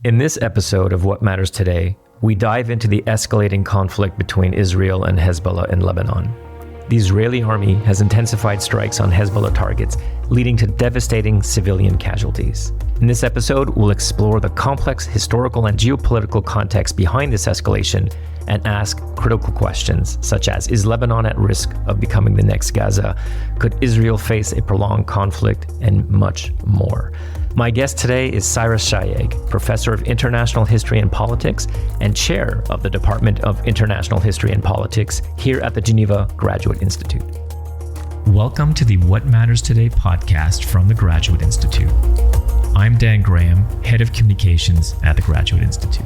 In this episode of What Matters Today, we dive into the escalating conflict between Israel and Hezbollah in Lebanon. The Israeli army has intensified strikes on Hezbollah targets, leading to devastating civilian casualties. In this episode, we'll explore the complex historical and geopolitical context behind this escalation and ask critical questions such as, is Lebanon at risk of becoming the next Gaza? Could Israel face a prolonged conflict? And much more. My guest today is Cyrus Schayegh, Professor of International History and Politics and Chair of the Department of International History and Politics here at the Geneva Graduate Institute. Welcome to the What Matters Today podcast from the Graduate Institute. I'm Dan Graham, Head of Communications at the Graduate Institute.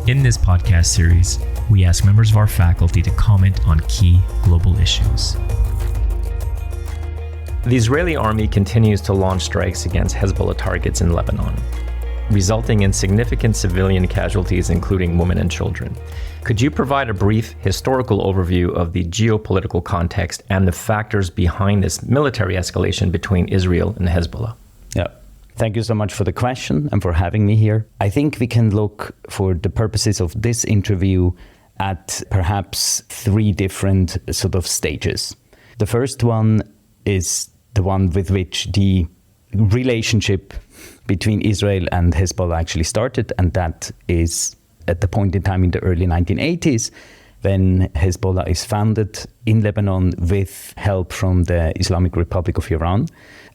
In this podcast series, we ask members of our faculty to comment on key global issues. The Israeli army continues to launch strikes against Hezbollah targets in Lebanon, resulting in significant civilian casualties, including women and children. Could you provide a brief historical overview of the geopolitical context and the factors behind this military escalation between Israel and Hezbollah? Yeah. Thank you so much for the question and for having me here. I think we can look, for the purposes of this interview, at perhaps three different sort of stages. The first one is the one with which the relationship between Israel and Hezbollah actually started, and that is at the point in time in the early 1980s when Hezbollah is founded in Lebanon with help from the Islamic Republic of Iran.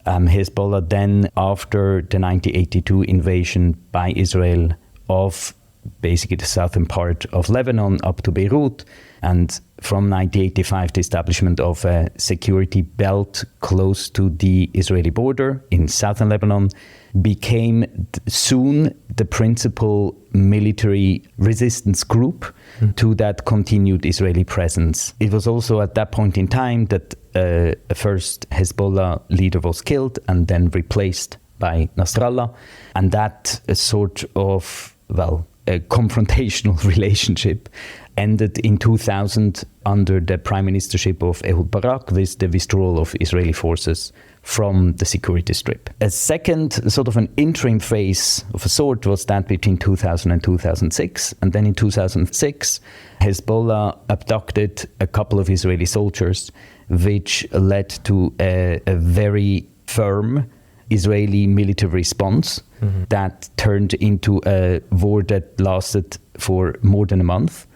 Hezbollah then, after the 1982 invasion by Israel of basically the southern part of Lebanon up to Beirut, and from 1985 the establishment of a security belt close to the Israeli border in southern Lebanon, became soon the principal military resistance group to that continued Israeli presence. It was also at that point in time that first Hezbollah leader was killed and then replaced by Nasrallah, and that sort of, a confrontational relationship ended in 2000 under the Prime Ministership of Ehud Barak with the withdrawal of Israeli forces from the security strip. A second sort of an interim phase of a sort was that between 2000 and 2006. And then in 2006, Hezbollah abducted a couple of Israeli soldiers, which led to a very firm Israeli military response that turned into a war that lasted for more than a month.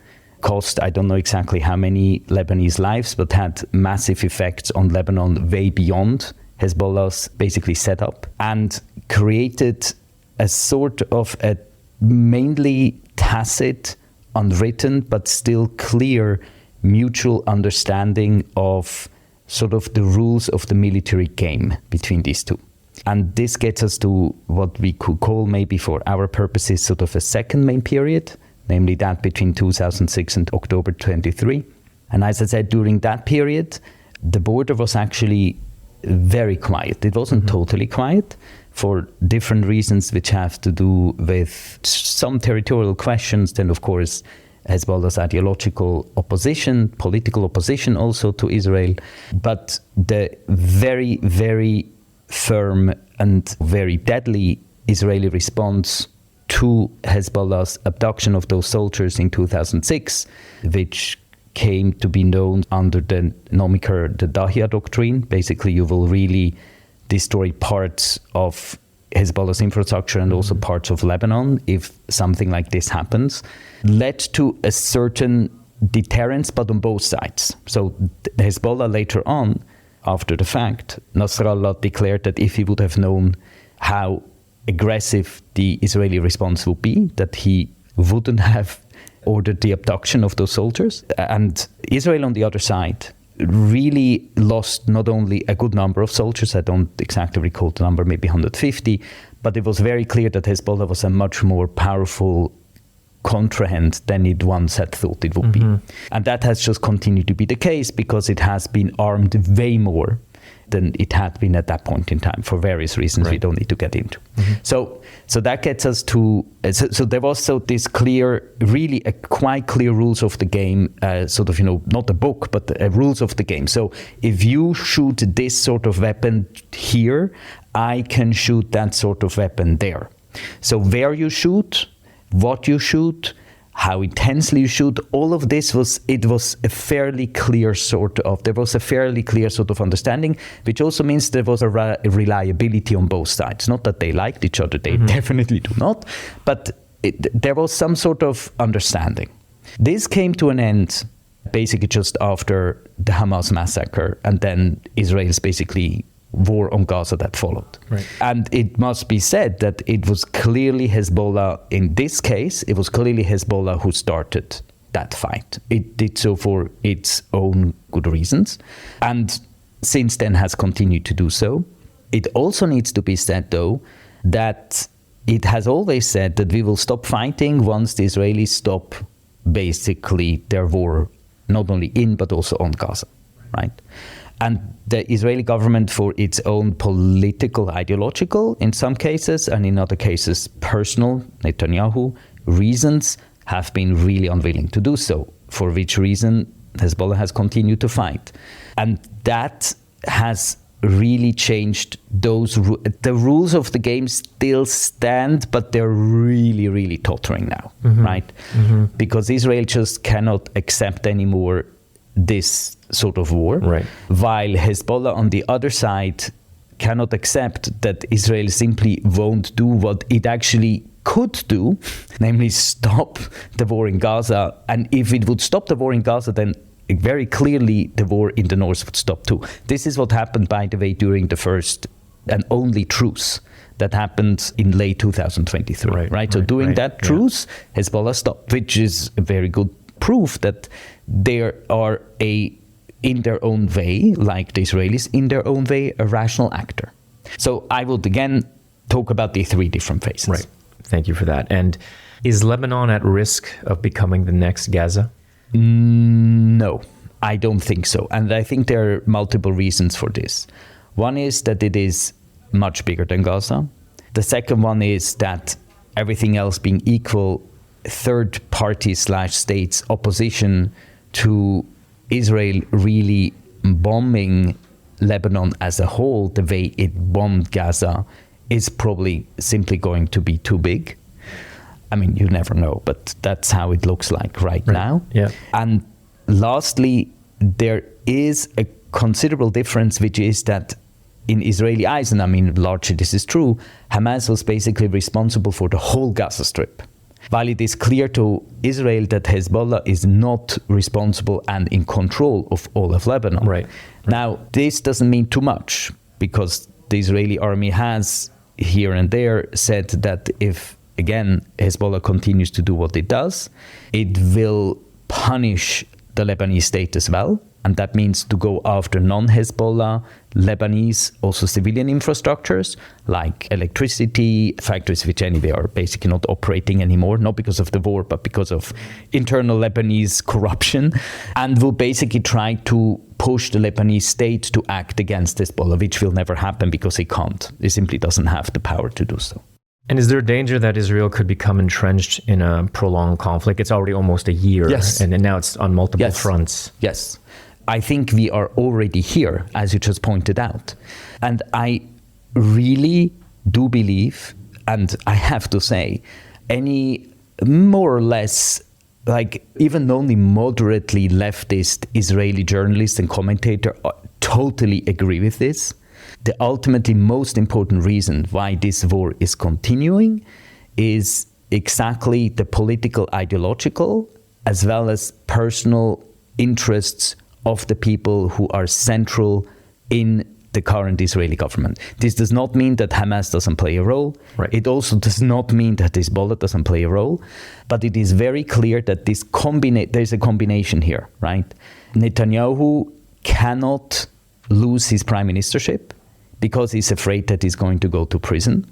Cost, I don't know exactly how many Lebanese lives, but had massive effects on Lebanon way beyond Hezbollah's basically setup, and created a sort of a mainly tacit, unwritten, but still clear mutual understanding of sort of the rules of the military game between these two. And this gets us to what we could call, maybe for our purposes, sort of a second main period, namely that between 2006 and October 23. And as I said, during that period, the border was actually very quiet. It wasn't totally quiet for different reasons, which have to do with some territorial questions, then of course Hezbollah's ideological opposition, political opposition also to Israel, but the very, very firm and very deadly Israeli response to Hezbollah's abduction of those soldiers in 2006, which came to be known under the moniker the Dahia Doctrine. Basically, you will really destroy parts of Hezbollah's infrastructure and also parts of Lebanon if something like this happens, led to a certain deterrence, but on both sides. So Hezbollah later on, after the fact, Nasrallah declared that if he would have known how aggressive the Israeli response would be, that he wouldn't have ordered the abduction of those soldiers. And Israel, on the other side, really lost not only a good number of soldiers, I don't exactly recall the number, maybe 150, but it was very clear that Hezbollah was a much more powerful contrahand than it once had thought it would be. And that has just continued to be the case because it has been armed way more than it had been at that point in time for various reasons we don't need to get into. So that gets us to, so there was this clear, really a quite clear rules of the game, sort of, not a book, but rules of the game. So if you shoot this sort of weapon here, I can shoot that sort of weapon there. So where you shoot, what you shoot, how intensely you shoot, all of this was a fairly clear sort of understanding, which also means there was a reliability on both sides. Not that they liked each other, they definitely do not, but there was some sort of understanding. This came to an end basically just after the Hamas massacre, and then Israel's basically war on Gaza that followed. Right. And it must be said that it was clearly Hezbollah, in this case, it was clearly Hezbollah who started that fight. It did so for its own good reasons, and since then has continued to do so. It also needs to be said, though, that it has always said that we will stop fighting once the Israelis stop basically their war, not only in but also on Gaza, right? And the Israeli government, for its own political, ideological, in some cases, and in other cases personal, Netanyahu, reasons, have been really unwilling to do so, for which reason Hezbollah has continued to fight. And that has really changed the rules of the game still stand, but they're really, really tottering now, right? Because Israel just cannot accept anymore this sort of war, right, while Hezbollah on the other side cannot accept that Israel simply won't do what it actually could do, namely stop the war in Gaza. And if it would stop the war in Gaza, then very clearly the war in the north would stop too. This is what happened, by the way, during the first and only truce that happened in late 2023, right? So during that truce, Hezbollah stopped, which is a very good proof that they are in their own way, like the Israelis, in their own way, a rational actor. So I would again talk about the three different phases. Right. Thank you for that. And is Lebanon at risk of becoming the next Gaza? No, I don't think so. And I think there are multiple reasons for this. One is that it is much bigger than Gaza. The second one is that everything else being equal, third party / states opposition to Israel really bombing Lebanon as a whole, the way it bombed Gaza, is probably simply going to be too big. I mean, you never know, but that's how it looks like right now. Yeah. And lastly, there is a considerable difference, which is that in Israeli eyes, and I mean, largely this is true, Hamas was basically responsible for the whole Gaza Strip. While it is clear to Israel that Hezbollah is not responsible and in control of all of Lebanon. Right. Now, this doesn't mean too much, because the Israeli army has here and there said that if, again, Hezbollah continues to do what it does, it will punish the Lebanese state as well. And that means to go after non-Hezbollah Lebanese, also civilian infrastructures like electricity factories, which anyway are basically not operating anymore, not because of the war, but because of internal Lebanese corruption, and will basically try to push the Lebanese state to act against Hezbollah, which will never happen because it can't. It simply doesn't have the power to do so. And is there a danger that Israel could become entrenched in a prolonged conflict? It's already almost a year, yes, and now it's on multiple fronts. Yes. I think we are already here, as you just pointed out. And I really do believe, and I have to say, any more or less, like even only moderately leftist Israeli journalist and commentator totally agree with this. The ultimately most important reason why this war is continuing is exactly the political, ideological, as well as personal interests of the people who are central in the current Israeli government. This does not mean that Hamas doesn't play a role. Right. It also does not mean that Hezbollah doesn't play a role. But it is very clear that there's a combination here, right? Netanyahu cannot lose his prime ministership because he's afraid that he's going to go to prison.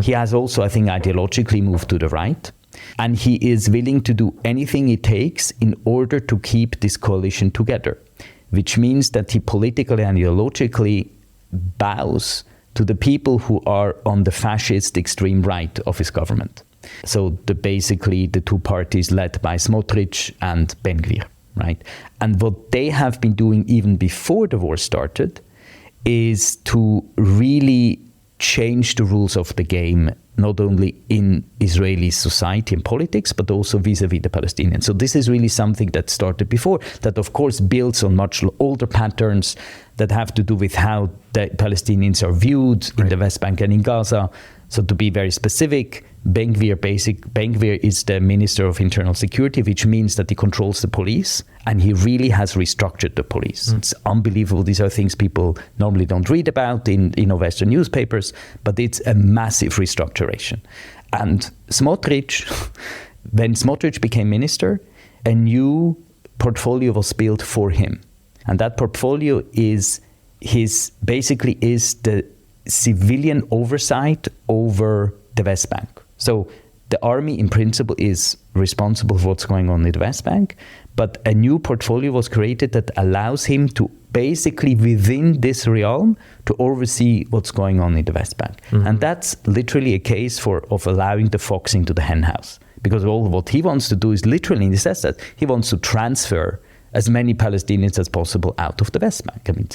He has also, I think, ideologically moved to the right. And he is willing to do anything it takes in order to keep this coalition together, which means that he politically and ideologically bows to the people who are on the fascist extreme right of his government. So basically the two parties led by Smotrich and Ben Gvir, right? And what they have been doing even before the war started is to really change the rules of the game not only in Israeli society and politics, but also vis-a-vis the Palestinians. So this is really something that started before, that of course builds on much older patterns that have to do with how the Palestinians are viewed in the West Bank and in Gaza. So to be very specific, Ben Gvir is the Minister of Internal Security, which means that he controls the police, and he really has restructured the police. It's unbelievable. These are things people normally don't read about in Western newspapers, but it's a massive restructuration. And Smotrich, when Smotrich became minister, a new portfolio was built for him. And that portfolio is the civilian oversight over the West Bank. So the army in principle is responsible for what's going on in the West Bank, but a new portfolio was created that allows him to basically within this realm to oversee what's going on in the West Bank. And that's literally a case of allowing the fox into the hen house. Because all what he wants to do is literally, and he says that, he wants to transfer as many Palestinians as possible out of the West Bank. I mean,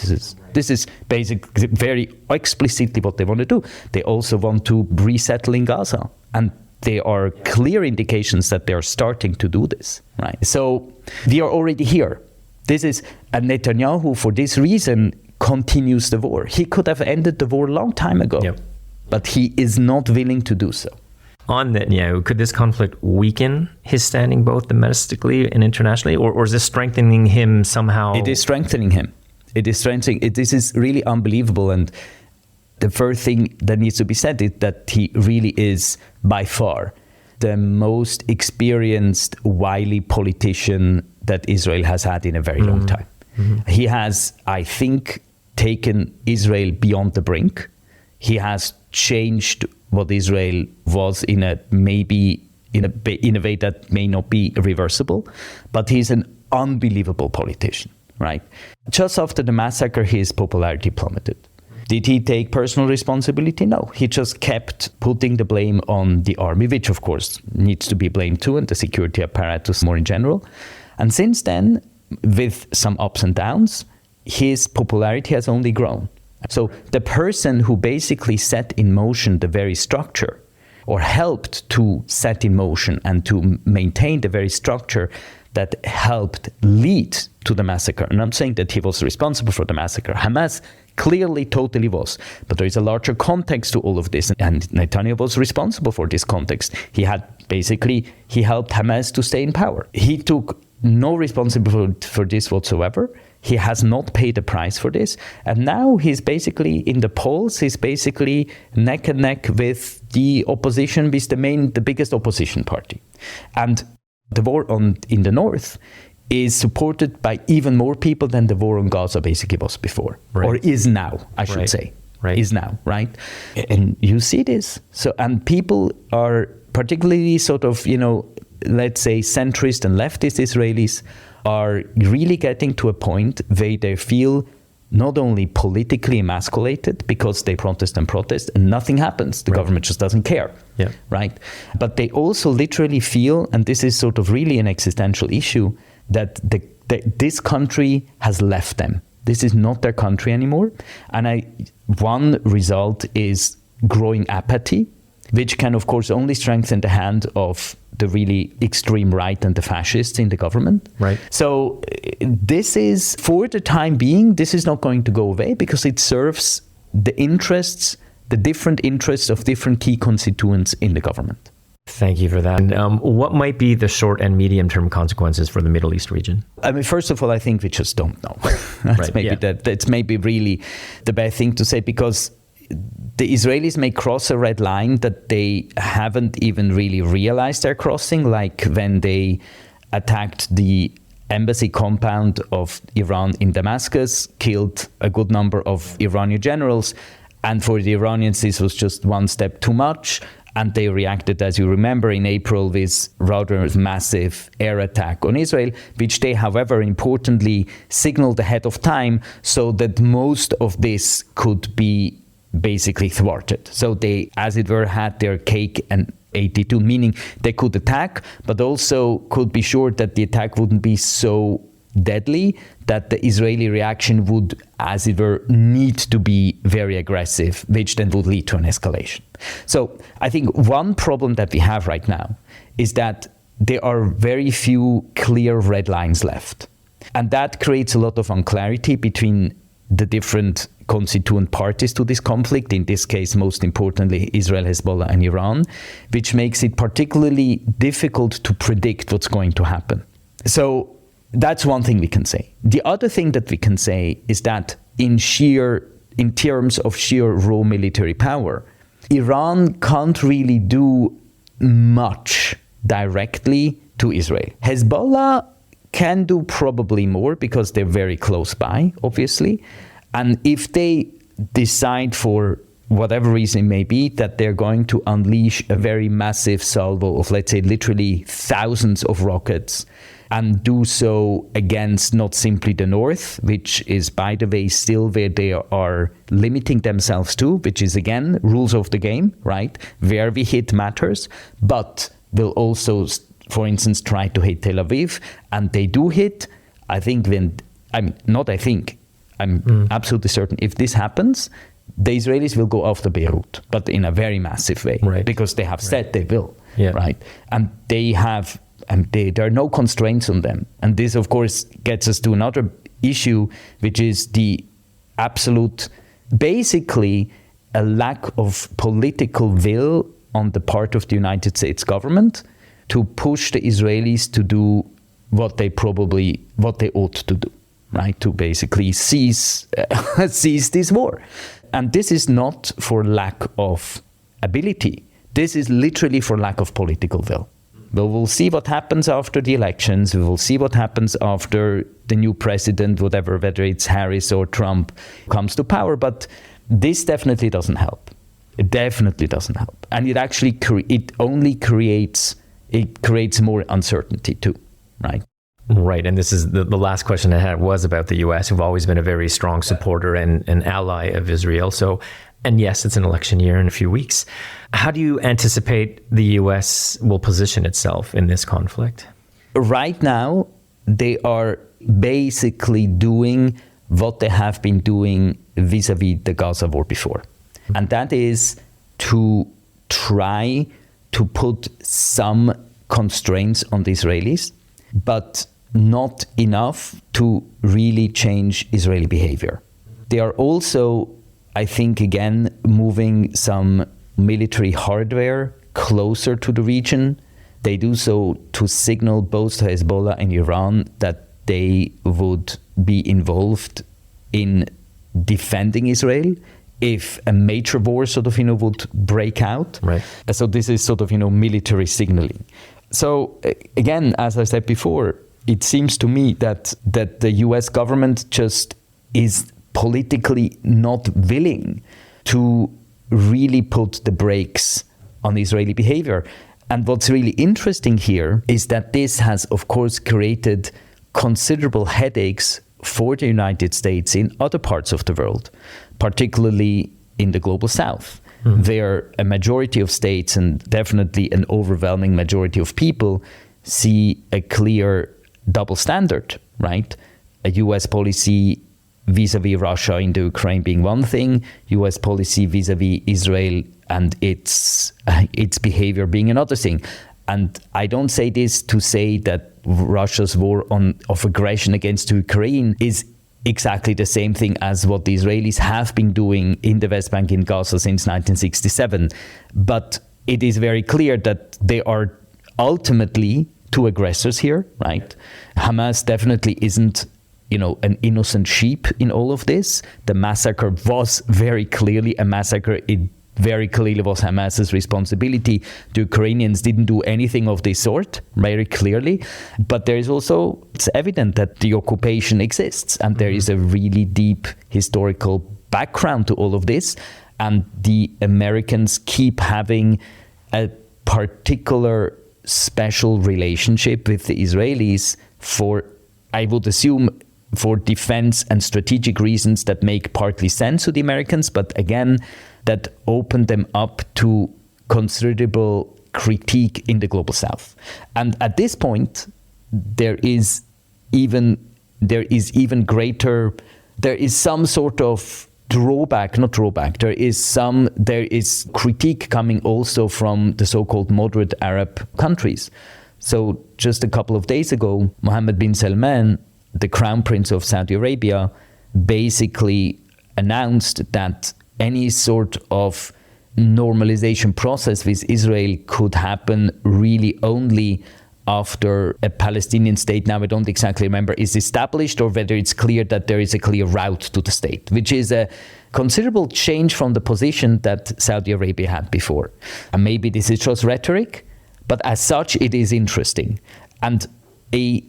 this is basically very explicitly what they want to do. They also want to resettle in Gaza. And there are clear indications that they are starting to do this, right? So we are already here. And Netanyahu, for this reason, continues the war. He could have ended the war a long time ago, but he is not willing to do so. On Netanyahu, could this conflict weaken his standing both domestically and internationally, or is this strengthening him somehow? It is strengthening him. This is really unbelievable. And the first thing that needs to be said is that he really is by far the most experienced, wily politician that Israel has had in a very long time. He has, I think, taken Israel beyond the brink. He has changed what Israel was in a way that may not be reversible, but he's an unbelievable politician, right? Just after the massacre, his popularity plummeted. Did he take personal responsibility? No. He just kept putting the blame on the army, which of course needs to be blamed too, and the security apparatus more in general. And since then, with some ups and downs, his popularity has only grown. So the person who basically set in motion the very structure, or helped to set in motion and to maintain the very structure that helped lead to the massacre. And I'm saying that he was responsible for the massacre. Hamas clearly totally was. But there is a larger context to all of this. And Netanyahu was responsible for this context. He helped Hamas to stay in power. He took no responsibility for this whatsoever. He has not paid a price for this. And now he's basically in the polls. He's basically neck and neck with the opposition, with the biggest opposition party. And the war in the north is supported by even more people than the war on Gaza basically was before, or is now, I should say. Is now, right? And you see this. So, and people are particularly sort of, let's say centrist and leftist Israelis are really getting to a point where they feel not only politically emasculated because they protest and nothing happens. The government just doesn't care, right? But they also literally feel, and this is sort of really an existential issue, that this country has left them. This is not their country anymore. And one result is growing apathy, which can, of course, only strengthen the hand of the really extreme right and the fascists in the government. Right. So this is, for the time being, this is not going to go away because it serves the different interests of different key constituents in the government. Thank you for that. And what might be the short and medium-term consequences for the Middle East region? I mean, first of all, I think we just don't know. That's maybe really the best thing to say, because the Israelis may cross a red line that they haven't even really realized they're crossing, like when they attacked the embassy compound of Iran in Damascus, killed a good number of Iranian generals, and for the Iranians this was just one step too much, and they reacted, as you remember, in April with rather massive air attack on Israel, which they, however, importantly signaled ahead of time so that most of this could be basically thwarted. So they, as it were, had their cake and ate it too, meaning they could attack, but also could be sure that the attack wouldn't be so deadly that the Israeli reaction would, as it were, need to be very aggressive, which then would lead to an escalation. So I think one problem that we have right now is that there are very few clear red lines left. And that creates a lot of unclarity between the different constituent parties to this conflict, in this case, most importantly, Israel, Hezbollah, and Iran, which makes it particularly difficult to predict what's going to happen. So that's one thing we can say. The other thing that we can say is that in terms of sheer raw military power, Iran can't really do much directly to Israel. Hezbollah can do probably more because they're very close by, obviously. And if they decide for whatever reason it may be that they're going to unleash a very massive salvo of, let's say, literally thousands of rockets and do so against not simply the north, which is, by the way, still where they are limiting themselves to, which is, again, rules of the game, right? Where we hit matters, but will also, for instance, try to hit Tel Aviv, and they do hit. I'm absolutely certain if this happens, the Israelis will go after Beirut, but in a very massive way, right, because they have said they will, yeah, right? And there are no constraints on them. And this, of course, gets us to another issue, which is the absolute, basically, a lack of political will on the part of the United States government to push the Israelis to do what they ought to do, right? To basically cease this war. And this is not for lack of ability. This is literally for lack of political will. But we'll see what happens after the elections. We will see what happens after the new president, whether it's Harris or Trump, comes to power. But this definitely doesn't help. It definitely doesn't help. And it actually creates more uncertainty too, right? Right, and this is the last question I had was about the U.S., who've always been a very strong supporter and an ally of Israel. So, and yes, it's an election year in a few weeks. How do you anticipate the U.S. will position itself in this conflict? Right now, they are basically doing what they have been doing vis-a-vis the Gaza war before. And that is to try to put some constraints on the Israelis, but not enough to really change Israeli behavior. They are also, I think, again, moving some military hardware closer to the region. They do so to signal both to Hezbollah and Iran that they would be involved in defending Israel if a major war would break out. Right. So this is military signaling. So again, as I said before, it seems to me that the US government just is politically not willing to really put the brakes on Israeli behavior. And what's really interesting here is that this has, of course, created considerable headaches for the United States in other parts of the world, particularly in the global south. Where a majority of states and definitely an overwhelming majority of people see a clear double standard, right? A US policy vis-a-vis Russia in the Ukraine being one thing, US policy vis-a-vis Israel and its behavior being another thing. And I don't say this to say that Russia's war of aggression against Ukraine is exactly the same thing as what the Israelis have been doing in the West Bank in Gaza since 1967. But it is very clear that they are ultimately two aggressors here, right? Hamas definitely isn't, an innocent sheep in all of this. The massacre was very clearly a massacre. It very clearly was Hamas's responsibility. The Ukrainians didn't do anything of this sort, very clearly. But there is also, it's evident that the occupation exists, and there is a really deep historical background to all of this. And the Americans keep having a particular special relationship with the Israelis for, I would assume, for defense and strategic reasons that make partly sense to the Americans, but again, that opened them up to considerable critique in the global south. And at this point, there is even there is even greater, there is some sort of there is critique coming also from the so-called moderate Arab countries. So just a couple of days ago, Mohammed bin Salman, the crown prince of Saudi Arabia, basically announced that any sort of normalization process with Israel could happen really only after a Palestinian state, now I don't exactly remember, is established, or whether it's clear that there is a clear route to the state, which is a considerable change from the position that Saudi Arabia had before. And maybe this is just rhetoric, but as such, it is interesting. And a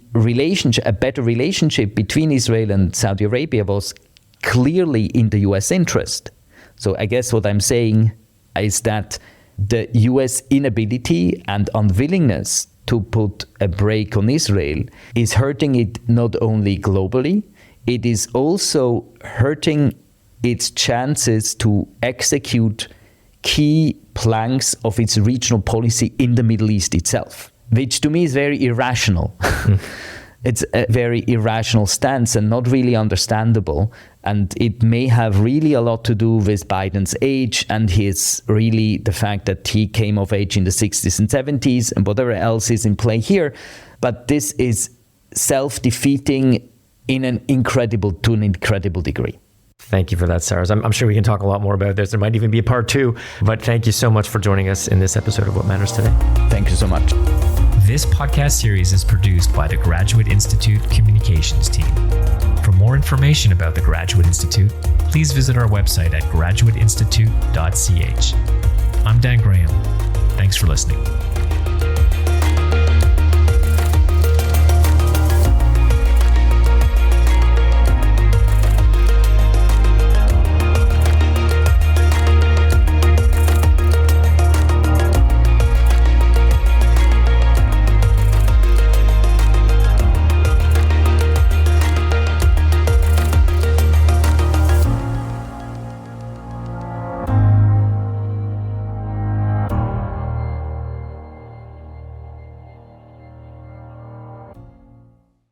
better relationship between Israel and Saudi Arabia was clearly in the US interest. So I guess what I'm saying is that the US inability and unwillingness to put a brake on Israel is hurting it not only globally, it is also hurting its chances to execute key planks of its regional policy in the Middle East itself, which to me is very irrational. It's a very irrational stance and not really understandable. And it may have really a lot to do with Biden's age and the fact that he came of age in the 60s and 70s and whatever else is in play here. But this is self-defeating to an incredible degree. Thank you for that, Cyrus. I'm sure we can talk a lot more about this. There might even be a part 2, but thank you so much for joining us in this episode of What Matters Today. Thank you so much. This podcast series is produced by the Graduate Institute Communications team. For more information about the Graduate Institute, please visit our website at graduateinstitute.ch. I'm Dan Graham. Thanks for listening.